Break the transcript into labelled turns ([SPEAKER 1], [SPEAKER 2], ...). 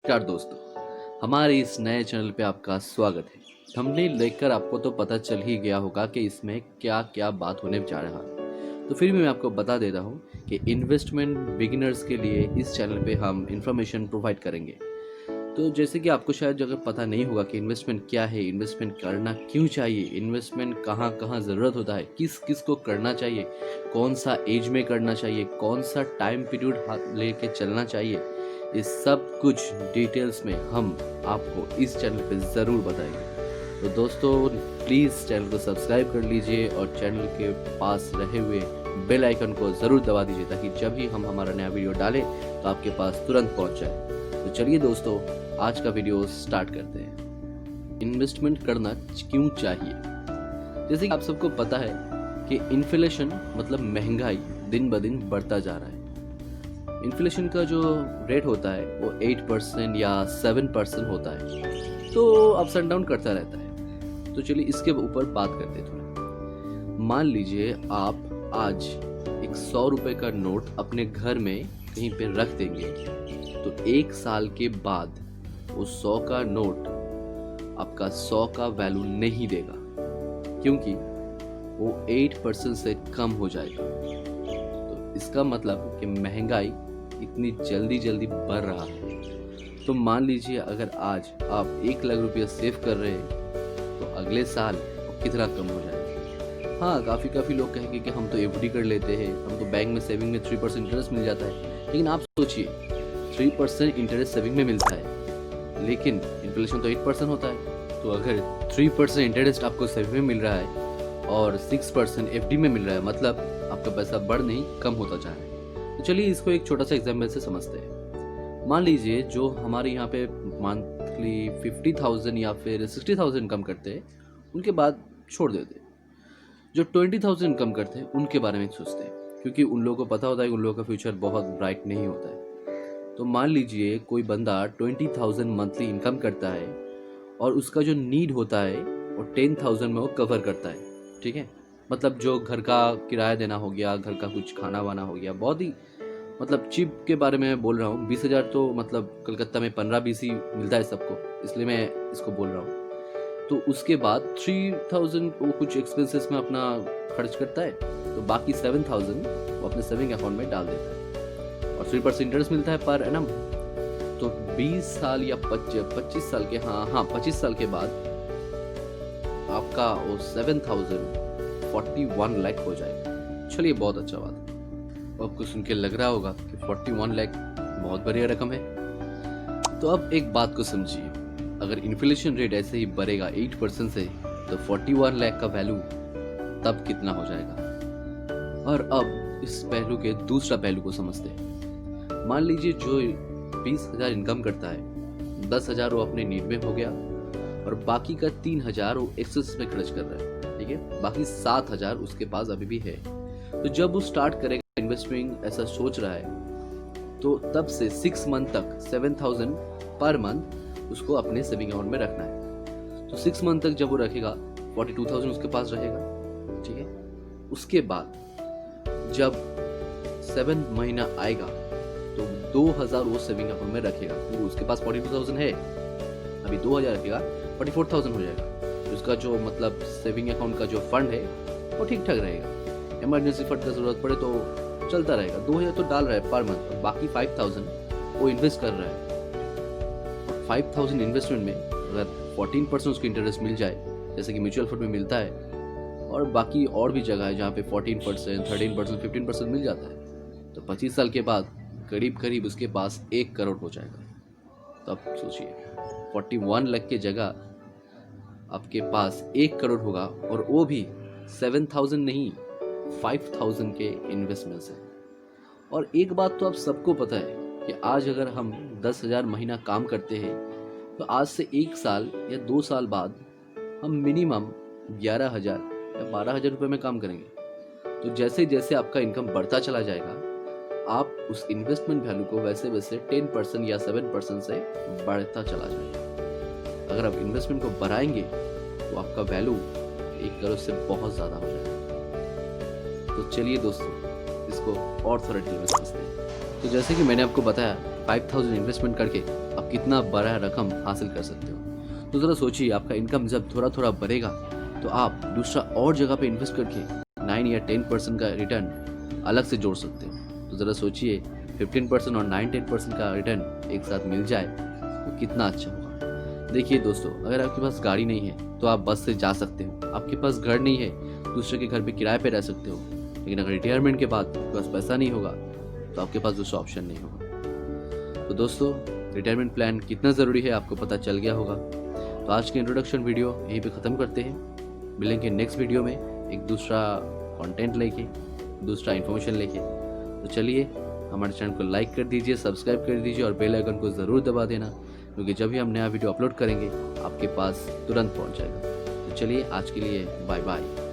[SPEAKER 1] नमस्कार दोस्तों, हमारे इस नए चैनल पे आपका स्वागत है। थंबनेल देखकर आपको तो पता चल ही गया होगा कि इसमें क्या क्या बात होने जा रहा है। तो फिर भी मैं आपको बता देता हूँ कि इन्वेस्टमेंट बिगिनर्स के लिए इस चैनल पे हम इंफॉर्मेशन प्रोवाइड करेंगे। तो जैसे कि आपको शायद अगर पता नहीं होगा कि इन्वेस्टमेंट क्या है, इन्वेस्टमेंट करना क्यों चाहिए, इन्वेस्टमेंट कहाँ कहाँ ज़रूरत होता है, किस किस को करना चाहिए, कौन सा एज में करना चाहिए, कौन सा टाइम पीरियड लेके चलना चाहिए, इस सब कुछ डिटेल्स में हम आपको इस चैनल पे ज़रूर बताएंगे। तो दोस्तों प्लीज़ चैनल को सब्सक्राइब कर लीजिए और चैनल के पास रहे हुए बेल आइकन को ज़रूर दबा दीजिए ताकि जब भी हम हमारा नया वीडियो डालें तो आपके पास तुरंत पहुंच जाए। तो चलिए दोस्तों, आज का वीडियो स्टार्ट करते हैं। इन्वेस्टमेंट करना क्यों चाहिए? जैसे कि आप सबको पता है कि इन्फ्लेशन मतलब महंगाई दिन ब दिन बढ़ता जा रहा है। इन्फ्लेशन का जो रेट होता है वो 8% या 7% होता है, तो अप्स एंड डाउन करता रहता है। तो चलिए इसके ऊपर बात करते हैं थोड़ा। मान लीजिए आप आज एक 100 रुपये का नोट अपने घर में कहीं पे रख देंगे, तो 1 साल के बाद वो 100 का नोट आपका 100 का वैल्यू नहीं देगा, क्योंकि वो 8% से कम हो जाएगा। तो इसका मतलब कि महंगाई इतनी जल्दी बढ़ रहा है। तो मान लीजिए अगर आज आप 1 लाख रुपया सेव कर रहे हैं, तो अगले साल वो कितना कम हो जाएगा। हाँ, काफ़ी लोग कहेंगे कि हम तो एफडी कर लेते हैं, हम तो बैंक में सेविंग में 3% इंटरेस्ट मिल जाता है। लेकिन आप सोचिए, 3% इंटरेस्ट सेविंग में मिलता है, लेकिन इन्फ्लेशन तो 8% होता है। तो अगर 3% इंटरेस्ट आपको सेविंग में मिल रहा है और 6% एफडी में मिल रहा है, मतलब आपका पैसा बढ़ नहीं कम होता जा रहा है। तो चलिए इसको एक छोटा सा एग्जाम्पल से समझते हैं। मान लीजिए जो हमारे यहाँ पे मंथली 50,000 या फिर 60,000 इनकम करते हैं, उनके बाद छोड़ देते हैं। जो 20,000 इनकम करते हैं उनके बारे में सोचते हैं, क्योंकि उन लोगों को पता होता है कि उन लोगों का फ्यूचर बहुत ब्राइट नहीं होता है। तो मान लीजिए कोई बंदा 20,000 मंथली इनकम करता है और उसका जो नीड होता है वो 10,000 में वो कवर करता है, ठीक है। मतलब जो घर का किराया देना हो गया, घर का कुछ खाना वाना हो गया, बहुत ही मतलब चिप के बारे में मैं बोल रहा हूँ। 20,000 तो मतलब कलकत्ता में 15-20 ही मिलता है सबको, इसलिए मैं इसको बोल रहा हूँ। तो उसके बाद 3,000 वो कुछ एक्सपेंसेस में अपना खर्च करता है, तो बाकी 7,000 वो अपने सेविंग अकाउंट में डाल देता है और 3% इंटरेस्ट मिलता है पर एनम। तो 20 साल या 25 साल के 25 साल के बाद आपका वो 7,041 लाख हो जाएगा। चलिए बहुत अच्छा बात है। आपको सुन के लग रहा होगा कि 41 लाख बहुत बड़ी रकम है। तो अब एक बात को समझिए, अगर इन्फ्लेशन रेट ऐसे ही बढ़ेगा 8% से, तो 41 लाख का वैल्यू तब कितना हो जाएगा। और अब इस पहलू के दूसरा पहलू को समझते हैं। मान लीजिए जो 20,000 इनकम करता है, 10,000 वो अपने नीड में हो गया और बाकी का 3,000 वो एक्सेस में खर्च कर रहा है, ठीक है। बाकी 7,000 उसके पास अभी भी है। तो जब वो स्टार्ट करेगा इन्वेस्टमेंट ऐसा सोच रहा है, तो तब से 6 मंथ तक 7,000 पर मंथ उसको अपने सेविंग अकाउंट में रखना है। तो 6 मंथ तक जब वो रखेगा 42,000 उसके पास रहेगा, ठीक है। उसके बाद जब 7 महीना आएगा तो 2,000 वो सेविंग अकाउंट में रखेगा, तो उसके पास 42,000 है, अभी 2,000 रखेगा 44,000 हो जाएगा। तो उसका जो मतलब सेविंग अकाउंट का जो फंड है वो ठीक ठाक रहेगा। इमरजेंसी फंड का जरूरत पड़े तो चलता रहेगा। 2,000 तो डाल रहा है पर मंथ और बाकी 5,000 वो इन्वेस्ट कर रहा है। और 5,000 इन्वेस्टमेंट में अगर 14% उसको इंटरेस्ट मिल जाए, जैसे कि म्यूचुअल फंड में मिलता है, और बाकी और भी जगह है जहाँ पे 14%, 13%, 15% मिल जाता है, तो 25 साल के बाद करीब उसके पास 1 करोड़ हो जाएगा। तब सोचिए 41 लाख की जगह आपके पास 1 करोड़ होगा, और वो भी 7,000 नहीं 5,000 के इन्वेस्टमेंट से। और एक बात तो आप सबको पता है कि आज अगर हम 10,000 महीना काम करते हैं, तो आज से 1 साल या 2 साल बाद हम मिनिमम 11,000 या 12,000 रुपये में काम करेंगे। तो जैसे जैसे आपका इनकम बढ़ता चला जाएगा, आप उस इन्वेस्टमेंट वैल्यू को वैसे वैसे 10% या 7% से बढ़ता चला जाएगा। अगर आप इन्वेस्टमेंट को बढ़ाएंगे तो आपका वैल्यू 1 करोड़ से बहुत ज़्यादा हो जाएगा। तो चलिए दोस्तों, इसको और थोड़ा डिटेल में समझते हैं। तो जैसे कि मैंने आपको बताया, 5,000 इन्वेस्टमेंट करके आप कितना बड़ा रकम हासिल कर सकते हो। तो ज़रा सोचिए, आपका इनकम जब थोड़ा थोड़ा बढ़ेगा तो आप दूसरा और जगह पे इन्वेस्ट करके 9 या 10% का रिटर्न अलग से जोड़ सकते हो। तो ज़रा सोचिए, 15% और 9-10% का रिटर्न एक साथ मिल जाए तो कितना अच्छा होगा। देखिए दोस्तों, अगर आपके पास गाड़ी नहीं है तो आप बस से जा सकते हो, आपके पास घर नहीं है दूसरे के घर पे किराए पे रह सकते हो, लेकिन अगर रिटायरमेंट के बाद आपके पास पैसा नहीं होगा तो आपके पास दूसरा ऑप्शन नहीं होगा। तो दोस्तों, रिटायरमेंट प्लान कितना ज़रूरी है आपको पता चल गया होगा। तो आज की इंट्रोडक्शन वीडियो यहीं पे ख़त्म करते हैं। मिलेंगे नेक्स्ट वीडियो में एक दूसरा कंटेंट लेके, दूसरा इन्फॉर्मेशन लेके। तो चलिए, हमारे चैनल को लाइक कर दीजिए, सब्सक्राइब कर दीजिए और बेल आइकन को ज़रूर दबा देना, क्योंकि जब भी हम नया वीडियो अपलोड करेंगे आपके पास तुरंत पहुंच जाएगा। तो चलिए, आज के लिए बाय बाय।